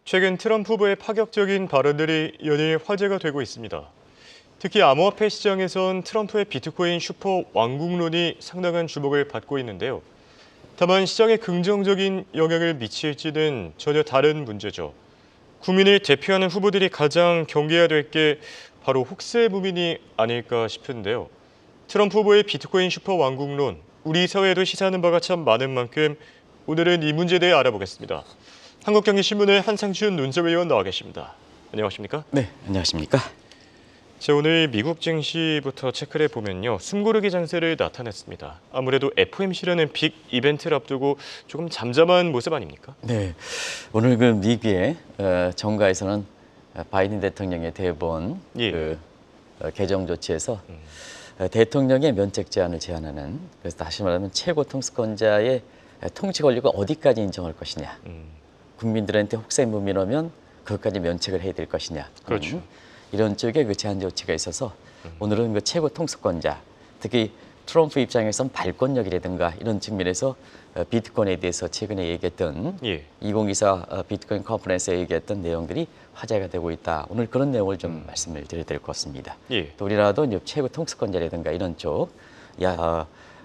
최근 트럼프 후보의 파격적인 발언들이 연일 화제가 되고 있습니다. 특히 암호화폐 시장에선 트럼프의 비트코인 슈퍼 왕국론이 상당한 주목을 받고 있는데요. 다만 시장에 긍정적인 영향을 미칠지는 전혀 다른 문제죠. 국민을 대표하는 후보들이 가장 경계해야 될 게 바로 혹세 무민이 아닐까 싶은데요. 트럼프 후보의 비트코인 슈퍼 왕국론, 우리 사회에도 시사하는 바가 참 많은 만큼 오늘은 이 문제에 대해 알아보겠습니다. 한국경제신문의 한상준 논설위원 나와 계십니다. 안녕하십니까? 네, 안녕하십니까? 자, 오늘 미국 증시부터 체크를 해보면요. 숨고르기 장세를 나타냈습니다. 아무래도 FOMC라는 빅 이벤트를 앞두고 조금 잠잠한 모습 아닙니까? 네, 오늘 그 미국의 정가에서는 바이든 대통령의 대법원 예. 개정 조치에서 대통령의 면책 제한을 제한하는, 그래서 다시 말하면 최고 통수권자의 통치 권력을 어디까지 인정할 것이냐, 국민들한테 혹세 무민하면 그것까지 면책을 해야 될 것이냐, 그렇죠. 이런 쪽에 그 제한 조치가 있어서 오늘은 그 최고 통수권자, 특히 트럼프 입장에선 발권력이라든가 이런 측면에서 비트코인에 대해서 최근에 얘기했던 2024 비트코인 컨퍼런스에 얘기했던 내용들이 화제가 되고 있다. 오늘 그런 내용을 좀 말씀을 드려야 될 것 같습니다. 또 우리나라도 이제 최고 통수권자라든가 이런 쪽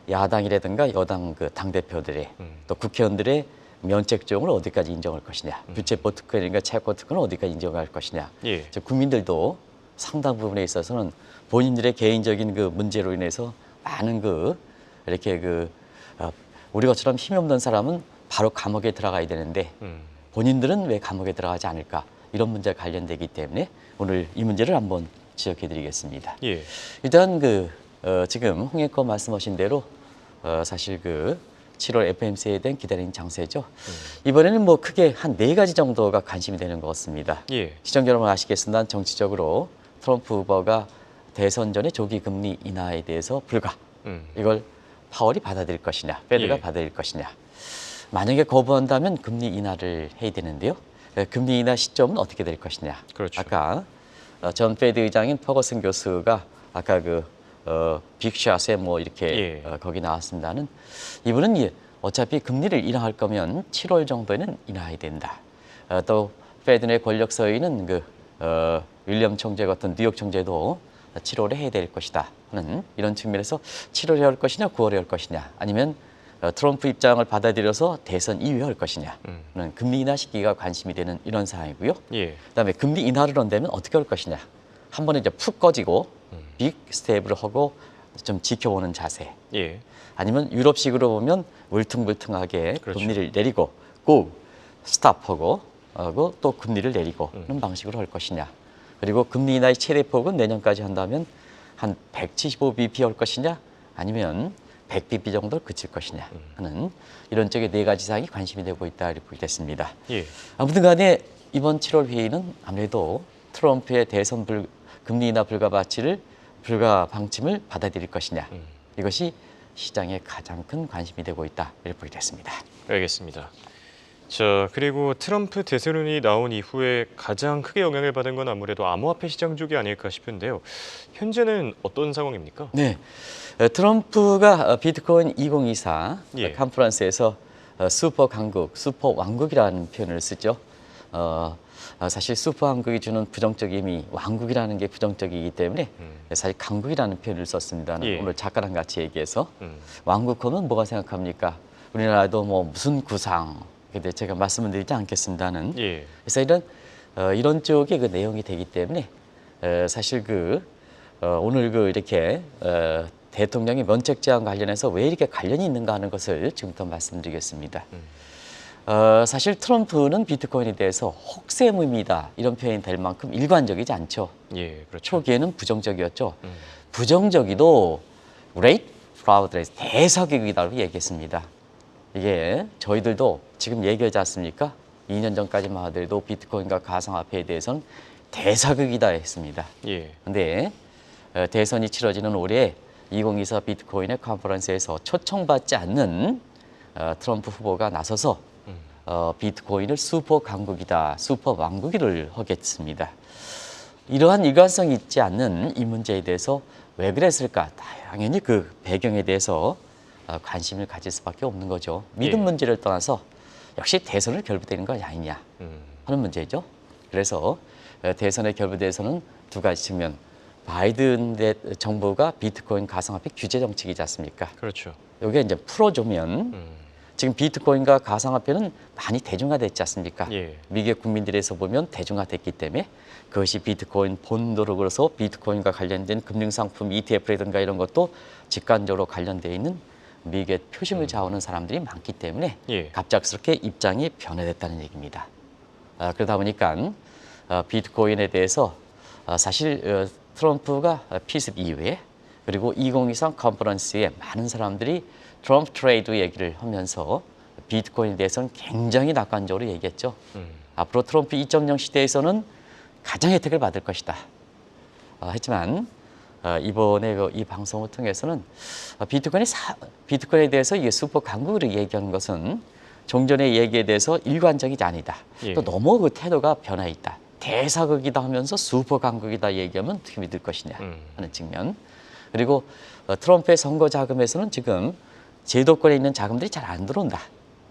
야당이라든가 여당 그 당대표들의 또 국회의원들의 면책종을 어디까지 인정할 것이냐, 부채법 특권이니까 채권 특권을 어디까지 인정할 것이냐. 즉 국민들도 상당 부분에 있어서는 본인들의 개인적인 그 문제로 인해서 많은 이렇게 우리 것처럼 힘이 없는 사람은 바로 감옥에 들어가야 되는데 본인들은 왜 감옥에 들어가지 않을까, 이런 문제가 관련되기 때문에 오늘 이 문제를 한번 지적해드리겠습니다. 일단 지금 홍익거 말씀하신 대로 사실 7월 FOMC에 대한 기다린 장세죠. 이번에는 뭐 크게 한 4가지 정도가 관심이 되는 것 같습니다. 시청자 여러분 아시겠습니다. 정치적으로 트럼프 후보가 대선 전에 조기 금리 인하에 대해서 불가, 이걸 파월이 받아들일 것이냐, 페드가 받아들일 것이냐. 만약에 거부한다면 금리 인하를 해야 되는데요. 금리 인하 시점은 어떻게 될 것이냐. 그렇죠. 아까 전 페드 의장인 퍼거슨 교수가 아까 빅샷에 뭐 이렇게 거기 나왔습니다는, 이분은 어차피 금리를 인하할 거면 7월 정도에는 인하해야 된다. 또 페드 내 권력 서있는 윌리엄 총재 같은 뉴욕 총재도 7월에 해야 될 것이다 하는 이런 측면에서 7월에 할 것이냐 9월에 할 것이냐, 아니면 트럼프 입장을 받아들여서 대선 이후에 할 것이냐 는 금리 인하 시기가 관심이 되는 이런 상황이고요. 그다음에 금리 인하를 한다면 어떻게 할 것이냐, 한 번에 이제 푹 꺼지고 빅 스텝을 하고 좀 지켜보는 자세, 아니면 유럽식으로 보면 울퉁불퉁하게 금리를 내리고 꼭 스탑하고 또 금리를 내리고 하는 방식으로 할 것이냐, 그리고 금리 인하의 최대 폭은 내년까지 한다면 한 175bp 할 것이냐, 아니면 100bp 정도 그칠 것이냐 하는 이런 쪽의 4가지 사항이 관심이 되고 있다 이렇게 보겠습니다. 아무튼 간에 이번 7월 회의는 아무래도 트럼프의 대선 금리 인하 불가 방침을 받아들일 것이냐, 이것이 시장에 가장 큰 관심이 되고 있다 이렇게 보겠습니다. 알겠습니다. 자, 그리고 트럼프 대선론이 나온 이후에 가장 크게 영향을 받은 건 아무래도 암호화폐 시장 쪽이 아닐까 싶은데요. 현재는 어떤 상황입니까? 네, 트럼프가 비트코인 2024 컨퍼런스에서 슈퍼 강국, 슈퍼 왕국이라는 표현을 쓰죠. 사실 슈퍼 왕국이 주는 부정적 의미, 왕국이라는 게 부정적이기 때문에 사실 강국이라는 표현을 썼습니다. 오늘 작가랑 같이 얘기해서 왕국하면 뭐가 생각합니까? 우리나라도 뭐 무슨 구상, 근데 제가 말씀을 드리지 않겠습니다는. 그래서 이런 쪽의 내용이 되기 때문에 사실 오늘 이렇게 대통령의 면책 제한 관련해서 왜 이렇게 관련이 있는가 하는 것을 지금부터 말씀드리겠습니다. 사실 트럼프는 비트코인에 대해서 혹세무민이다 이런 표현이 될 만큼 일관적이지 않죠. 그렇죠. 초기에는 부정적이었죠. 부정적이도 rate fraud, 대사기이다고 얘기했습니다. 이게 저희들도 지금 얘기하지 않습니까? 2년 전까지만 하더라도 비트코인과 가상화폐에 대해서는 대사극이다 했습니다. 그런데 대선이 치러지는 올해 2024 비트코인의 컨퍼런스에서 초청받지 않는 트럼프 후보가 나서서 비트코인을 슈퍼 강국이다, 슈퍼 왕국이를 하겠습니다. 이러한 일관성이 있지 않는 이 문제에 대해서 왜 그랬을까? 당연히 그 배경에 대해서 관심을 가질 수밖에 없는 거죠. 믿음 문제를 떠나서 역시 대선을 결부되는 거 아니냐. 하는 문제죠. 그래서 대선의 결부돼서는 두 가지 측면. 바이든 정부가 비트코인 가상화폐 규제 정책이지 않습니까? 그렇죠. 이게 이제 풀어주면 지금 비트코인과 가상화폐는 많이 대중화됐지 않습니까? 예. 미국의 국민들에서 보면 대중화됐기 때문에 그것이 비트코인 본도로서 비트코인과 관련된 금융상품 ETF라든가 이런 것도 직관적으로 관련되어 있는 미국의 표심을 좌우하는 사람들이 많기 때문에 예. 갑작스럽게 입장이 변화됐다는 얘기입니다. 그러다 보니까 비트코인에 대해서 사실 트럼프가 피습 이후에 그리고 2023 컨퍼런스에 많은 사람들이 트럼프 트레이드 얘기를 하면서 비트코인에 대해서는 굉장히 낙관적으로 얘기했죠. 앞으로 트럼프 2.0 시대에서는 가장 혜택을 받을 것이다. 하지만 이번에 이 방송을 통해서는 비트코인에 대해서 이게 슈퍼 강국으로 얘기하는 것은 종전의 얘기에 대해서 일관적이지 아니다. 예. 또 너무 그 태도가 변화 있다. 대사극이다 하면서 슈퍼 강국이다 얘기하면 어떻게 믿을 것이냐 하는 측면. 그리고 트럼프의 선거 자금에서는 지금 제도권에 있는 자금들이 잘 안 들어온다.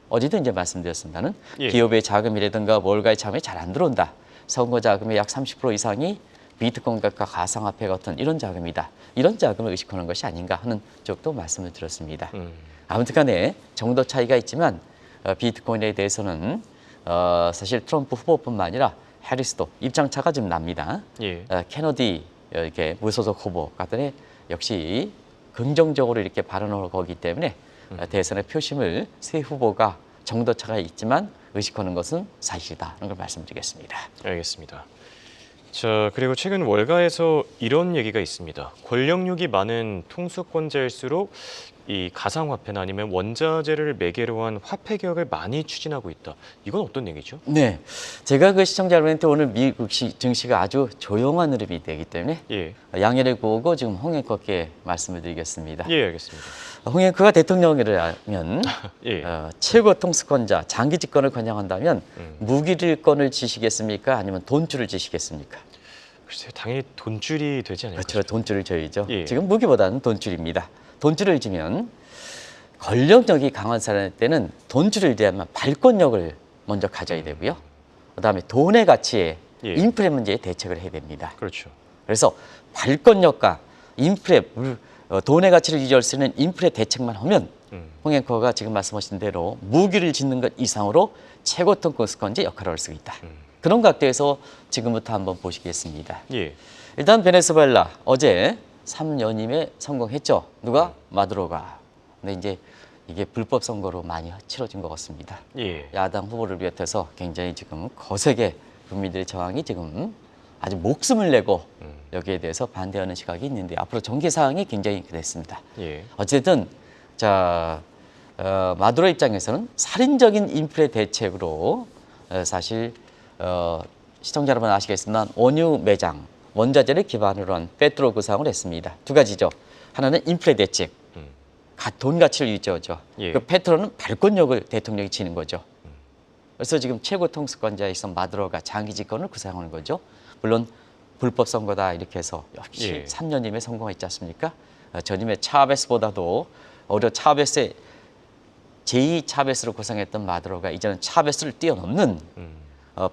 어제도 이제 말씀드렸습니다는 예. 기업의 자금이라든가 월가의 자금이 잘 안 들어온다. 선거 자금의 약 30% 이상이 비트코인과 가상화폐 같은 이런 자금이다. 이런 자금을 의식하는 것이 아닌가 하는 쪽도 말씀을 드렸습니다. 아무튼 간에 정도 차이가 있지만 비트코인에 대해서는 사실 트럼프 후보뿐만 아니라 해리스도 입장차가 좀 납니다. 예. 케너디 이렇게 무소속 후보 같은 역시 긍정적으로 이렇게 발언을 거기 때문에 대선의 표심을 세 후보가 정도 차가 있지만 의식하는 것은 사실이다 하는 걸 말씀드리겠습니다. 알겠습니다. 자, 그리고 최근 월가에서 이런 얘기가 있습니다. 권력욕이 많은 통수권자일수록 이 가상화폐나 아니면 원자재를 매개로 한 화폐 개혁을 많이 추진하고 있다. 이건 어떤 얘기죠? 네, 제가 그 시청자 여러분한테 오늘 미국 증시가 아주 조용한 흐름이 되기 때문에 예. 양해를 구하고 지금 홍영표께 말씀을 드리겠습니다. 예, 알겠습니다. 홍영표가 대통령이라면 예. 최고 통수권자 장기 집권을 권장한다면 무기를권을 지시겠습니까? 아니면 돈줄을 지시겠습니까? 글쎄요, 당연히 돈줄이 되지 않을까? 그렇죠, 돈줄을 줘야죠. 예. 지금 무기보다는 돈줄입니다. 돈줄을 지면 권력력이 강한 사람 때는 돈줄을 대하면 발권력을 먼저 가져야 되고요. 그다음에 돈의 가치에 예. 인플레 문제에 대책을 해야 됩니다. 그렇죠. 그래서 발권력과 인플레, 돈의 가치를 유지할 수 있는 인플레 대책만 하면 홍 앵커가 지금 말씀하신 대로 무기를 짓는 것 이상으로 최고 통수권자 역할을 할 수 있다. 그런 각도에서 지금부터 한번 보시겠습니다. 예. 일단 베네수엘라 어제 3연임에 성공했죠. 누가? 마두로가. 근데 이제 이게 불법 선거로 많이 치러진 것 같습니다. 예. 야당 후보를 비롯해서 굉장히 지금 거세게 국민들의 저항이 지금 아주 목숨을 내고 여기에 대해서 반대하는 시각이 있는데 앞으로 전개 사항이 굉장히 됐습니다. 예. 어쨌든 마두로 입장에서는 살인적인 인플레 대책으로 사실 시청자 여러분 아시겠지만 원유 매장 원자재를 기반으로 한 페트로 구상을 했습니다. 두 가지죠. 하나는 인플레 대책, 돈 가치를 유지하죠. 예. 그 페트로는 발권력을 대통령이 지는 거죠. 그래서 지금 최고 통수권자에서 마두로가 장기 집권을 구상하는 거죠. 물론 불법 선거다 이렇게 해서 역시 예. 3년임에 성공했지 않습니까? 전임의 차베스보다도 오히려 차베스의 제2 차베스로 구상했던 마두로가 이제는 차베스를 뛰어넘는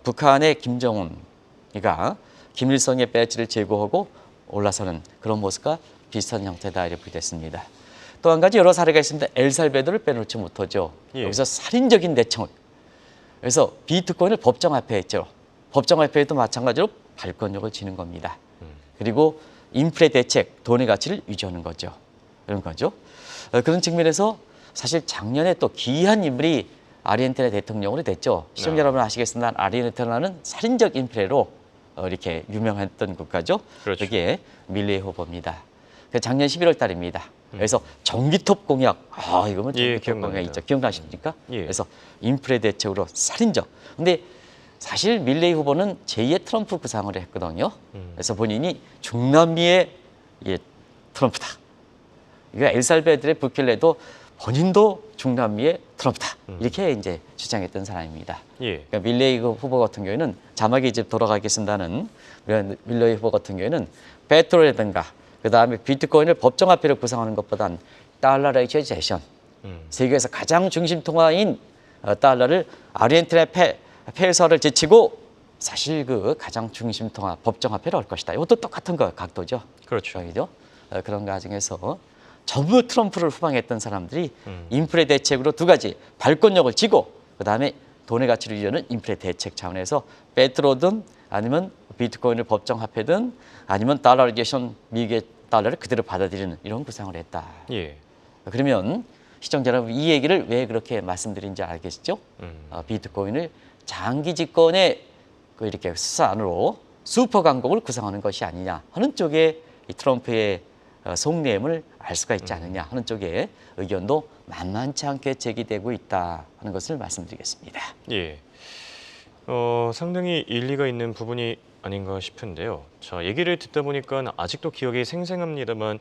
북한의 김정은이가 김일성의 배지를 제거하고 올라서는 그런 모습과 비슷한 형태다 이렇게 됐습니다. 또 한 가지 여러 사례가 있습니다. 엘살베도를 빼놓지 못하죠. 예. 여기서 살인적인 대청. 그래서 비트코인을 법정화폐했죠. 법정화폐에도 마찬가지로 발권력을 지는 겁니다. 그리고 인플레 대책, 돈의 가치를 유지하는 거죠. 이런 거죠. 그런 측면에서 사실 작년에 또 기이한 인물이 아르헨티나 대통령으로 됐죠. 시청자 여러분 아시겠습니다. 아르헨티나는 살인적 인플레로 이렇게 유명했던 국가죠. 그렇죠. 그게 밀레이 후보입니다. 작년 11월 달입니다. 그래서 전기톱 공약, 이거는 예, 전기톱 기억납니다. 공약 있죠. 기억나십니까? 예. 그래서 인플레 대책으로 살인적. 근데 사실 밀레이 후보는 제2의 트럼프 구상을 했거든요. 그래서 본인이 중남미의 트럼프다. 이거 엘살베도르의 부켈레도 본인도 중남미의 트럼프다. 이렇게 이제 주장했던 사람입니다. 예. 그러니까 밀레이 후보 같은 경우에는 자막이 이제 돌아가겠습니다는 밀레이 후보 같은 경우에는 페트로라든가 그다음에 비트코인을 법정화폐로 구성하는 것보단 달러라이제이션 세계에서 가장 중심 통화인 달러를 아르헨티나의 폐쇄를 제치고 사실 그 가장 중심 통합 법정화폐를 할 것이다. 이것도 똑같은 거 각도죠. 그렇죠. 그죠? 그런 과정에서 전부 트럼프를 후방했던 사람들이 인플레 대책으로 두 가지 발권력을 쥐고 그다음에 돈의 가치를 유지하는 인플레 대책 차원에서 페트로든 아니면 비트코인을 법정화폐든 아니면 달러리제이션 미국의 달러를 그대로 받아들이는 이런 구상을 했다. 예. 그러면 시청자 여러분 이 얘기를 왜 그렇게 말씀드린지 알겠죠? 비트코인을 장기 집권의 그 이렇게 수단으로 슈퍼 강국을 구성하는 것이 아니냐 하는 쪽에 이 트럼프의 속내음을 알 수가 있지 않느냐 하는 쪽에 의견도 만만치 않게 제기되고 있다 하는 것을 말씀드리겠습니다. 예. 상당히 일리가 있는 부분이 아닌가 싶은데요. 자, 얘기를 듣다 보니까 아직도 기억이 생생합니다만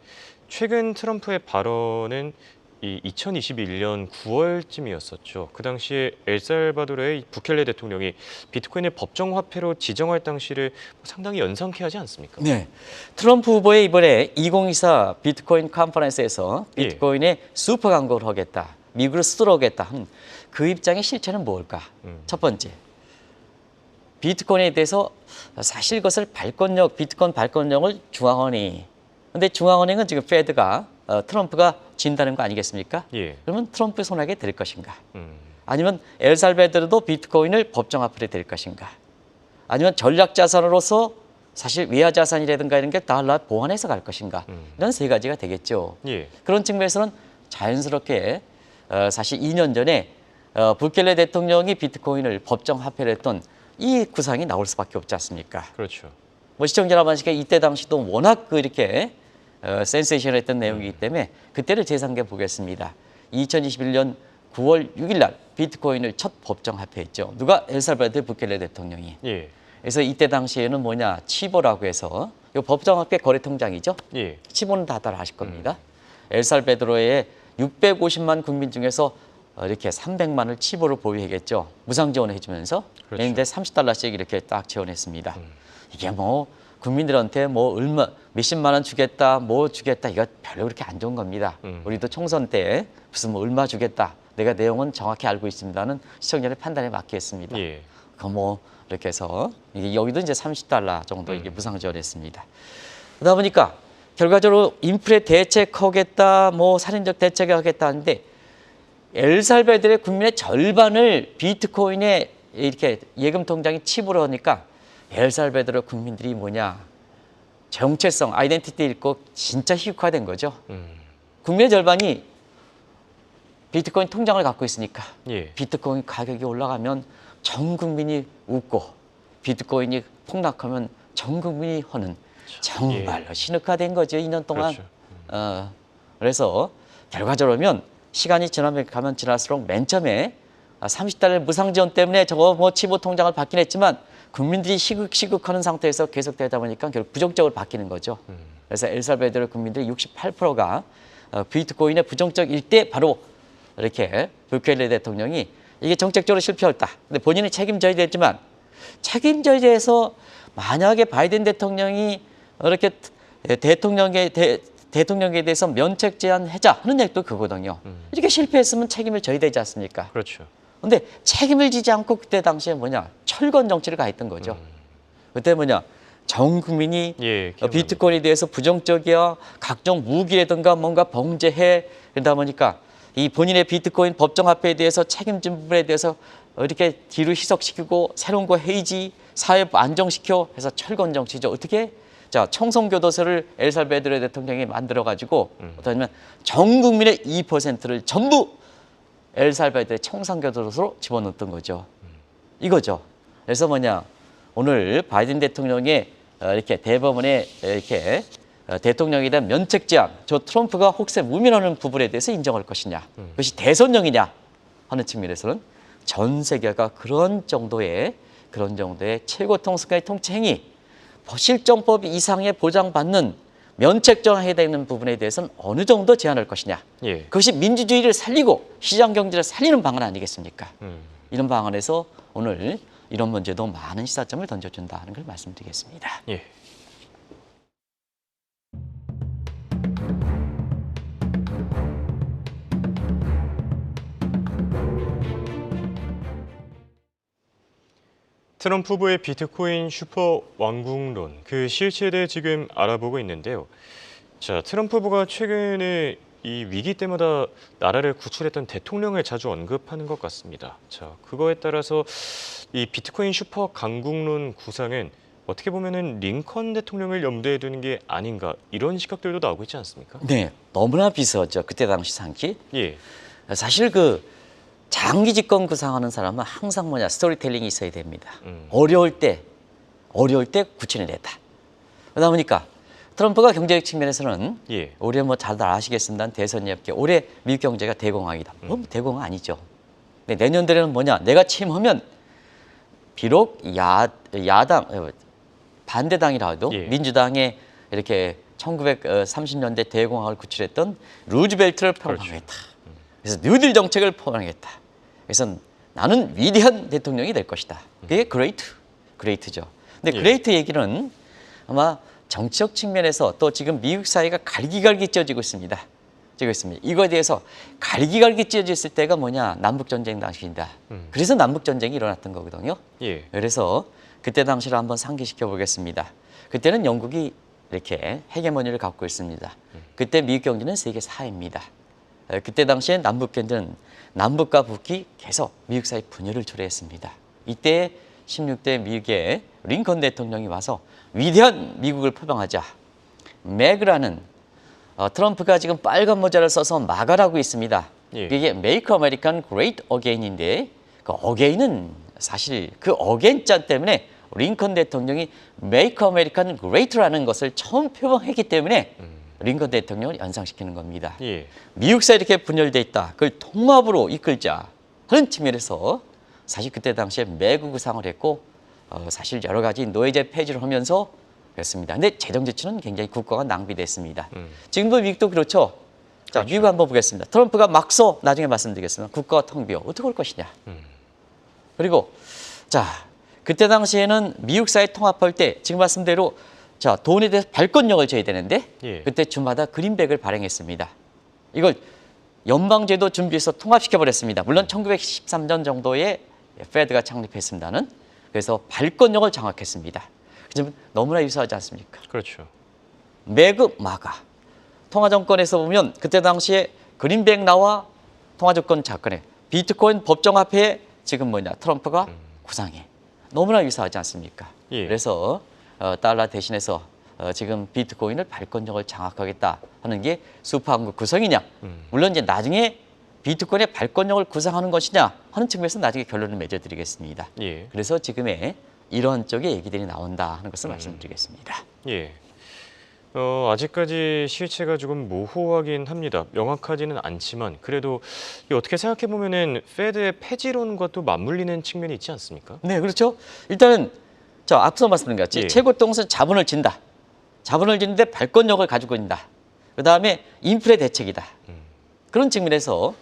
최근 트럼프의 발언은 이 2021년 9월쯤이었었죠. 그 당시에 엘살바도르의 부켈레 대통령이 비트코인을 법정 화폐로 지정할 당시를 상당히 연상케 하지 않습니까? 네, 트럼프 후보의 이번에 2024 비트코인 컨퍼런스에서 비트코인의 슈퍼 강국을 하겠다, 미국으로 수도하겠다 하는 그 입장의 실체는 뭘까? 첫 번째, 비트코인에 대해서 사실 그것을 비트코인 발권력을 중앙은행이, 근데 중앙은행은 지금 페드가 트럼프가 진다는 거 아니겠습니까? 예. 그러면 트럼프의 손아귀에 될 것인가? 아니면 엘살바도르도 비트코인을 법정화폐로 될 것인가? 아니면 전략자산으로서 사실 외화자산이라든가 이런 게 달러 보완해서 갈 것인가? 이런 세 가지가 되겠죠. 예. 그런 측면에서는 자연스럽게 사실 2년 전에 부켈레 대통령이 비트코인을 법정화폐로 했던 이 구상이 나올 수밖에 없지 않습니까? 그렇죠. 뭐 시청자 여러분께 이때 당시도 워낙 이렇게 센세이션했던 내용이기 때문에 그때를 재상기해 보겠습니다. 2021년 9월 6일 날 비트코인을 첫 법정화폐했죠. 누가? 엘살바도르 부켈레 대통령이. 예. 그래서 이때 당시에는 뭐냐, 치보라고 해서 이 법정화폐 거래 통장이죠. 예. 치보는 다들 아실 겁니다. 엘살바도르의 650만 국민 중에서 이렇게 300만을 치보를 보유하겠죠. 무상 지원을 해주면서 그렇죠. 매년대 30달러씩 이렇게 딱 지원했습니다. 이게 뭐 국민들한테 뭐 얼마 몇십만 원 주겠다, 뭐 주겠다, 이거 별로 그렇게 안 좋은 겁니다. 우리도 총선 때 무슨 뭐 얼마 주겠다, 내가 내용은 정확히 알고 있습니다는 시청자의 판단에 맡기겠습니다. 예. 그 뭐 이렇게 해서 이게 여기도 이제 30달러 정도 이게 무상 지원했습니다. 그러다 보니까 결과적으로 인플레 대책하겠다, 뭐 살인적 대책을 하겠다 하는데 엘살바도르의 국민의 절반을 비트코인에 이렇게 예금 통장에 치부를 하니까 엘살바도르 국민들이 뭐냐, 정체성, 아이덴티티 잃고 진짜 희극화된 거죠. 국민의 절반이 비트코인 통장을 갖고 있으니까 예. 비트코인 가격이 올라가면 전 국민이 웃고 비트코인이 폭락하면 전 국민이 허는 정말로 신흑화된 거죠. 2년 동안. 그렇죠. 그래서 결과적으로면 시간이 가면 지날수록 맨 처음에 30달러 무상 지원 때문에 저거 뭐 치보 통장을 받긴 했지만 국민들이 시극하는 상태에서 계속되다 보니까 결국 부정적으로 바뀌는 거죠. 그래서 엘살바도르 국민들의 68%가 비트코인의 부정적일 때 바로 이렇게 부켈레 대통령이 이게 정책적으로 실패했다. 근데 본인이 책임져야 되지만 책임져야 돼서 만약에 바이든 대통령이 이렇게 대통령에 대해서 면책 제한하자 하는 얘기도 그거거든요. 이렇게 실패했으면 책임을 져야 되지 않습니까? 그렇죠. 근데 책임을 지지 않고 그때 당시에 뭐냐, 철권 정치를 가했던 거죠. 그때 뭐냐, 전 국민이 비트코인에 대해서 부정적이야, 각종 무기라든가 뭔가 봉제해, 그러다 보니까 이 본인의 비트코인 법정화폐에 대해서 책임진 부분에 대해서 이렇게 뒤로 희석시키고 새로운 거 해이지, 사회 안정시켜 해서 철권 정치죠. 어떻게? 자, 청송교도소를 엘살바도르 대통령이 만들어가지고 어떠냐면 전 국민의 2%를 전부 엘살바도르의 청송교도소로 집어넣었던 거죠. 이거죠. 그래서 뭐냐, 오늘 바이든 대통령의 이렇게 대법원에 이렇게 대통령에 대한 면책 제한, 저 트럼프가 혹시 무면하는 부분에 대해서 인정할 것이냐, 그것이 대선령이냐 하는 측면에서는 전 세계가 그런 정도의 최고 통수권의 통치 행위, 실정법 이상의 보장받는 면책정해야 되는 부분에 대해서는 어느 정도 제한할 것이냐. 그것이 민주주의를 살리고 시장 경제를 살리는 방안 아니겠습니까? 이런 방안에서 오늘 이런 문제도 많은 시사점을 던져준다는 걸 말씀드리겠습니다. 예. 트럼프 후보의 비트코인 슈퍼 왕궁론, 그 실체에 대해 지금 알아보고 있는데요. 자, 트럼프 후보가 최근에 이 위기 때마다 나라를 구출했던 대통령을 자주 언급하는 것 같습니다. 자, 그거에 따라서 이 비트코인 슈퍼 강국론 구상은 어떻게 보면은 링컨 대통령을 염두에 두는 게 아닌가 이런 시각들도 나오고 있지 않습니까? 네, 너무나 비슷하죠. 그때 당시 상기. 예, 사실 그 장기 집권 구상하는 사람은 항상 뭐냐 스토리텔링이 있어야 됩니다. 음. 어려울 때 구출해냈다. 그러다 보니까 트럼프가 경제적 측면에서는 예, 올해 뭐 잘들 아시겠습니다. 대선이 앞게 올해 미국 경제가 대공황이다. 뭐 대공황 아니죠. 근데 내년도에는 뭐냐 내가 취임하면 비록 야당 반대당이라도 예. 민주당의 이렇게 1930년대 대공황을 구출했던 루즈벨트를 포함하겠다. 그래서 뉴딜 정책을 포함하겠다. 그래서 나는 위대한 대통령이 될 것이다. 그게 그레이트죠. 근데 예. 그레이트 얘기는 아마 정치적 측면에서 또 지금 미국 사회가 갈기갈기 찢어지고 있습니다. 이거에 대해서 갈기갈기 찢어졌을 때가 뭐냐 남북전쟁 당시입니다. 그래서 남북전쟁이 일어났던 거거든요. 예, 그래서 그때 당시를 한번 상기시켜 보겠습니다. 그때는 영국이 이렇게 헤게모니를 갖고 있습니다. 그때 미국 경제는 세계 4위입니다. 그때 당시에 남북 경제는 남북과 북이 계속 미국 사이 분열을 초래했습니다. 이때 16대 미국의 링컨 대통령이 와서 위대한 미국을 표방하자. 맥이라는 트럼프가 지금 빨간 모자를 써서 마가라고 있습니다. 예. 이게 Make American Great Again인데 그 어게인은 사실 그 어게인 자 때문에 링컨 대통령이 Make American Great라는 것을 처음 표방했기 때문에 링컨 대통령을 연상시키는 겁니다. 예, 미국 사회 이렇게 분열돼 있다. 그걸 통합으로 이끌자 하는 측면에서 사실 그때 당시에 매국 구상을 했고 사실 여러 가지 노예제 폐지를 하면서 그랬습니다. 근데 재정 지출은 굉장히 국가가 낭비됐습니다. 지금도 미국도 그렇죠. 자, 그렇죠. 미국 한번 보겠습니다. 트럼프가 막서 나중에 말씀드리겠습니다. 국가가 텅 비어 어떻게 올 것이냐. 그리고 자 그때 당시에는 미국 사회 통합할 때 지금 말씀대로 자 돈에 대해서 발권력을 줘야 되는데 예. 그때 주마다 그린백을 발행했습니다. 이걸 연방제도 준비해서 통합시켜 버렸습니다. 물론 1913년 정도에 페드가 창립했습니다는 그래서 발권력을 장악했습니다. 지금 너무나 유사하지 않습니까? 그렇죠. 매그 마가 통화정권에서 보면 그때 당시에 그린백 나와 통화정권 사건에 비트코인 법정화폐에 지금 뭐냐 트럼프가 구상해 너무나 유사하지 않습니까? 예. 그래서 달러 대신해서 지금 비트코인을 발권력을 장악하겠다 하는 게 슈퍼한국 구성이냐? 물론 이제 나중에 비트코인의 발권력을 구상하는 것이냐 하는 측면에서 나중에 결론을 맺어드리겠습니다. 예. 그래서 지금의 이러한 쪽의 얘기들이 나온다 하는 것을 말씀드리겠습니다. 예. 아직까지 실체가 조금 모호하긴 합니다. 명확하지는 않지만 그래도 이 어떻게 생각해 보면은 페드의 폐지론과도 맞물리는 측면이 있지 않습니까? 네, 그렇죠. 일단은 저 앞서 말씀드린 것 같이 예. 최고 동선 자본을 진다. 자본을 짓는데 발권력을 가지고 있다. 그 다음에 인플레 대책이다. 그런 측면에서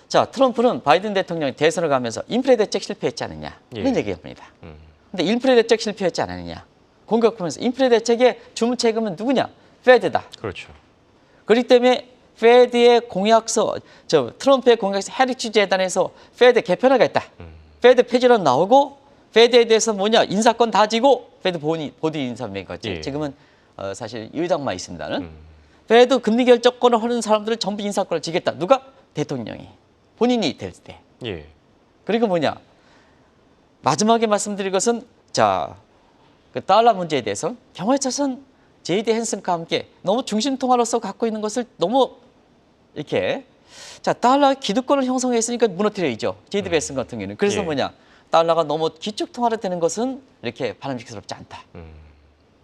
자 트럼프는 바이든 대통령이 대선을 가면서 인플레 대책 실패했지 않느냐 이런 예. 얘기합니다. 근데 인플레 대책 실패했지 않느냐 공격하면서 인플레 대책의 주문 책임은 누구냐? 페드다. 그렇죠. 그렇기 때문에 페드의 공약서, 트럼프의 공약서 헤리티지 재단에서 페드 개편하겠다. 페드 폐지론 나오고 페드에 대해서 뭐냐 인사권 다 지고 페드 보드 인사인 거지. 예. 지금은 사실 의장만 있습니다는. 페드 금리 결정권을 하는 사람들을 전부 인사권을 지겠다. 누가? 대통령이. 본인이 될 때. 예. 그리고 뭐냐 마지막에 말씀드릴 것은 자 그 달러 문제에 대해서 경화차선 제이디 헨슨과 함께 너무 중심통화로서 갖고 있는 것을 너무 이렇게 자 달러 기득권을 형성했으니까 무너뜨려야죠. 제이디 헨슨 같은 경우는 그래서 예. 뭐냐 달러가 너무 기축통화로 되는 것은 이렇게 바람직스럽지 않다.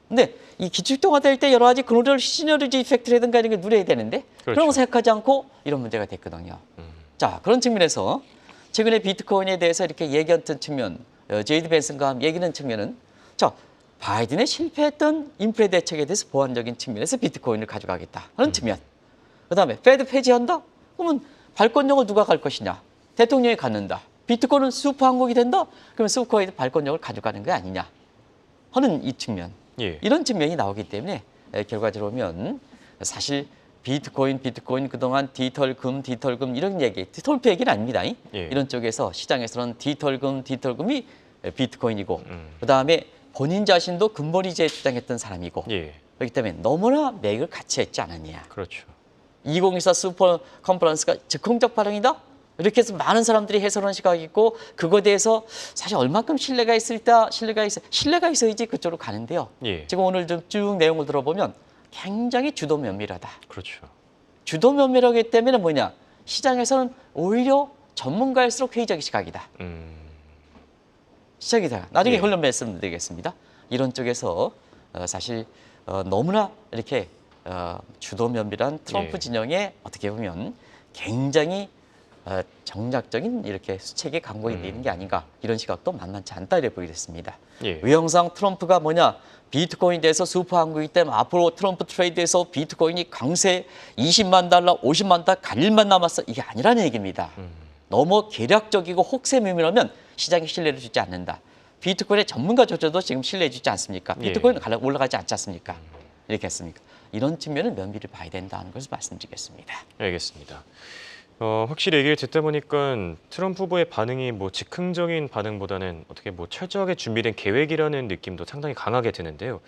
근데 이 기축통화될 때 여러 가지 글로벌 시너지 이펙트라든가 이런 게 누려야 되는데 그런 그렇죠. 거 생각하지 않고 이런 문제가 됐거든요. 자 그런 측면에서 최근에 비트코인에 대해서 이렇게 얘기했던 측면 제이디 벤슨과 얘기하는 측면은 자 바이든의 실패했던 인플레 대책에 대해서 보완적인 측면에서 비트코인을 가져가겠다 하는 측면. 그다음에 페드 폐지한다? 그러면 발권력을 누가 갈 것이냐? 대통령이 갖는다. 비트코인은 슈퍼한국이 된다? 그러면 슈퍼의 발권력을 가져가는 게 아니냐 하는 이 측면. 예. 이런 측면이 나오기 때문에 결과적으로 보면 사실 비트코인 그동안 디털금 이런 얘기, 디털프 얘기는 아닙니다. 예. 이런 쪽에서 시장에서는 디털금이 비트코인이고 그다음에 본인 자신도 근본이자에 주장했던 사람이고 예. 그렇기 때문에 너무나 맥을 같이 했지 않았냐. 그렇죠. 2024 슈퍼 컨퍼런스가 즉흥적 발언이다? 이렇게 해서 많은 사람들이 해석하는 시각이 있고 그거에 대해서 사실 얼마큼 신뢰가 있어야지 그쪽으로 가는데요. 예. 지금 오늘 좀 쭉 내용을 들어보면 굉장히 주도 면밀하다. 그렇죠. 주도 면밀하기 때문에 뭐냐? 시장에서는 오히려 전문가일수록 회의적인 시각이다. 시작이다. 나중에 예. 결론 말씀드리겠습니다. 이런 쪽에서 사실 너무나 이렇게 주도 면밀한 트럼프 예. 진영에 어떻게 보면 굉장히 정략적인 이렇게 수책에 강공이 되는 게 아닌가 이런 시각도 만만치 않다 이렇게 보게 됐습니다. 예. 외형상 트럼프가 뭐냐 비트코인에 대해서 슈퍼한국이기 때문에 앞으로 트럼프 트레이드에서 비트코인이 강세 20만 달러, 50만 달러 갈 일만 남았어 이게 아니라는 얘기입니다. 너무 계략적이고 혹세무민하면 시장에 신뢰를 주지 않는다. 비트코인의 전문가조차도 지금 신뢰해 주지 않습니까? 비트코인은 올라가지 않지 않습니까? 이렇게 했습니까? 이런 측면은 면밀히 봐야 된다는 것을 말씀드리겠습니다. 알겠습니다. 확실히 얘기를 듣다 보니까 트럼프 후보의 반응이 뭐 즉흥적인 반응보다는 어떻게 뭐 철저하게 준비된 계획이라는 느낌도 상당히 강하게 드는데요.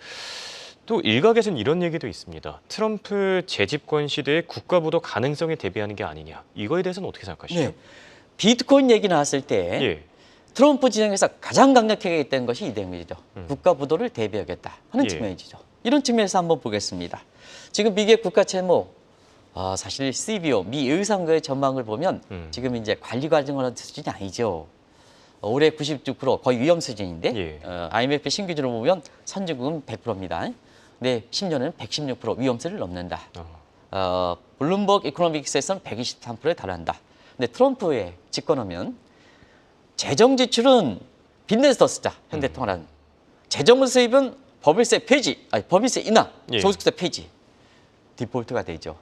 또 일각에서는 이런 얘기도 있습니다. 트럼프 재집권 시대에 국가부도 가능성에 대비하는 게 아니냐. 이거에 대해서는 어떻게 생각하시죠? 네. 비트코인 얘기 나왔을 때 예. 트럼프 진영에서 가장 강력하게 했던 것이 이 내용이죠. 국가부도를 대비하겠다 하는 예. 측면이죠. 이런 측면에서 한번 보겠습니다. 지금 미국의 국가 채무 사실 CBO 미 의상가의 전망을 보면 지금 이제 관리 과정을 수준이 아니죠. 올해 96% 거의 위험 수준인데 예. IMF 신기준으로 보면 선진국은 100%입니다. 근데 10년은 116% 위험세를 넘는다. 블룸버그 이코노믹스에서는 123%에 달한다. 근데 트럼프의 집권하면 재정 지출은 빚내서 더 쓰자. 현대통화는 재정 수입은 법인세 폐지, 아니 법인세 인하, 예. 소득세 폐지, 디폴트가 되죠.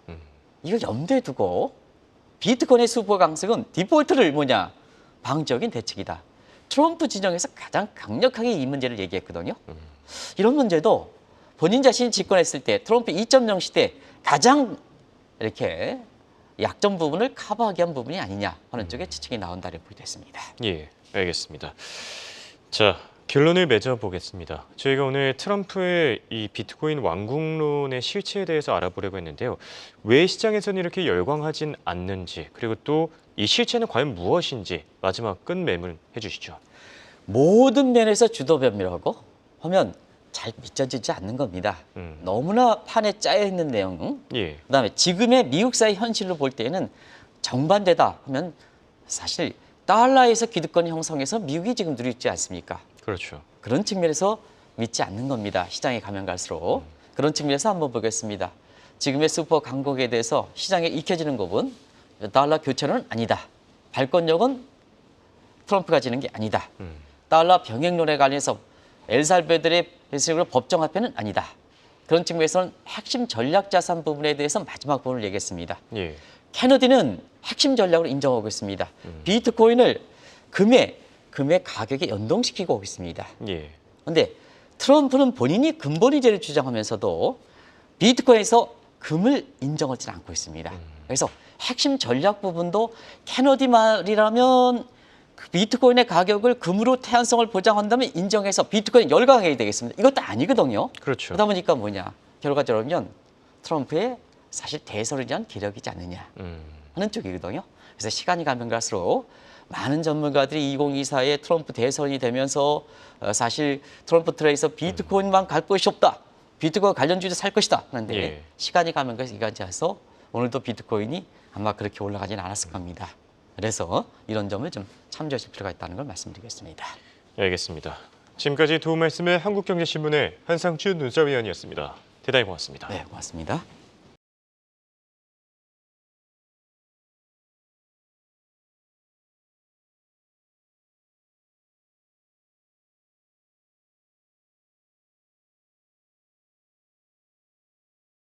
이걸 염두에 두고 비트코인의 슈퍼 강세는 디폴트를 뭐냐 방지적인 대책이다. 트럼프 진영에서 가장 강력하게 이 문제를 얘기했거든요. 이런 문제도 본인 자신이 집권했을 때 트럼프 2.0 시대 가장 이렇게 약점 부분을 커버하기 위한 부분이 아니냐 하는 쪽에 지적이 나온다고 보게 됐습니다. 예, 알겠습니다. 자, 결론을 맺어보겠습니다. 저희가 오늘 트럼프의 이 비트코인 왕국론의 실체에 대해서 알아보려고 했는데요. 왜 시장에서는 이렇게 열광하진 않는지, 그리고 또 이 실체는 과연 무엇인지 마지막 끝맺음을 해주시죠. 모든 면에서 주도 면밀하고 하면 잘 믿어지지 않는 겁니다. 너무나 판에 짜여 있는 내용, 예, 그다음에 지금의 미국사의 현실로 볼 때는 정반대다 하면 사실 달러에서 기득권이 형성해서 미국이 지금 누리지 않습니까? 그렇죠. 그런 측면에서 믿지 않는 겁니다. 시장에 가면 갈수록. 그런 측면에서 한번 보겠습니다. 지금의 슈퍼 강국에 대해서 시장에 익혀지는 부분, 달러 교체는 아니다. 발권력은 트럼프가 지는 게 아니다. 달러 병행론에 관해서 엘살베도르의 배수로 법정 화폐는 아니다. 그런 측면에서는 핵심 전략 자산 부분에 대해서 마지막 부분을 얘기했습니다. 예, 케너디는 핵심 전략으로 인정하고 있습니다. 비트코인을 금의 가격에 연동시키고 오고 있습니다. 예, 그런데 트럼프는 본인이 근본이제를 주장하면서도 비트코인에서 금을 인정하지 않고 있습니다. 그래서 핵심 전략 부분도 케너디 말이라면 그 비트코인의 가격을 금으로 태안성을 보장한다면 인정해서 비트코인 열강하게 되겠습니다. 이것도 아니거든요. 그렇죠. 그러다 보니까 뭐냐. 결과적으로는 트럼프의 사실 대선을 위한 기력이지 않느냐 하는 쪽이거든요. 그래서 시간이 가면 갈수록 많은 전문가들이 2024에 트럼프 대선이 되면서 사실 트럼프 트레이서 비트코인만 갈 것이 없다. 비트코인 관련주도 살 것이다. 하는데 예. 시간이 가면 가서 오늘도 비트코인이 아마 그렇게 올라가지는 않았을 겁니다. 그래서 이런 점을 좀 참조하실 필요가 있다는 걸 말씀드리겠습니다. 알겠습니다. 지금까지 도움 말씀을 한국경제신문의 한상준 눈사위원이었습니다. 대단히 고맙습니다. 네, 고맙습니다.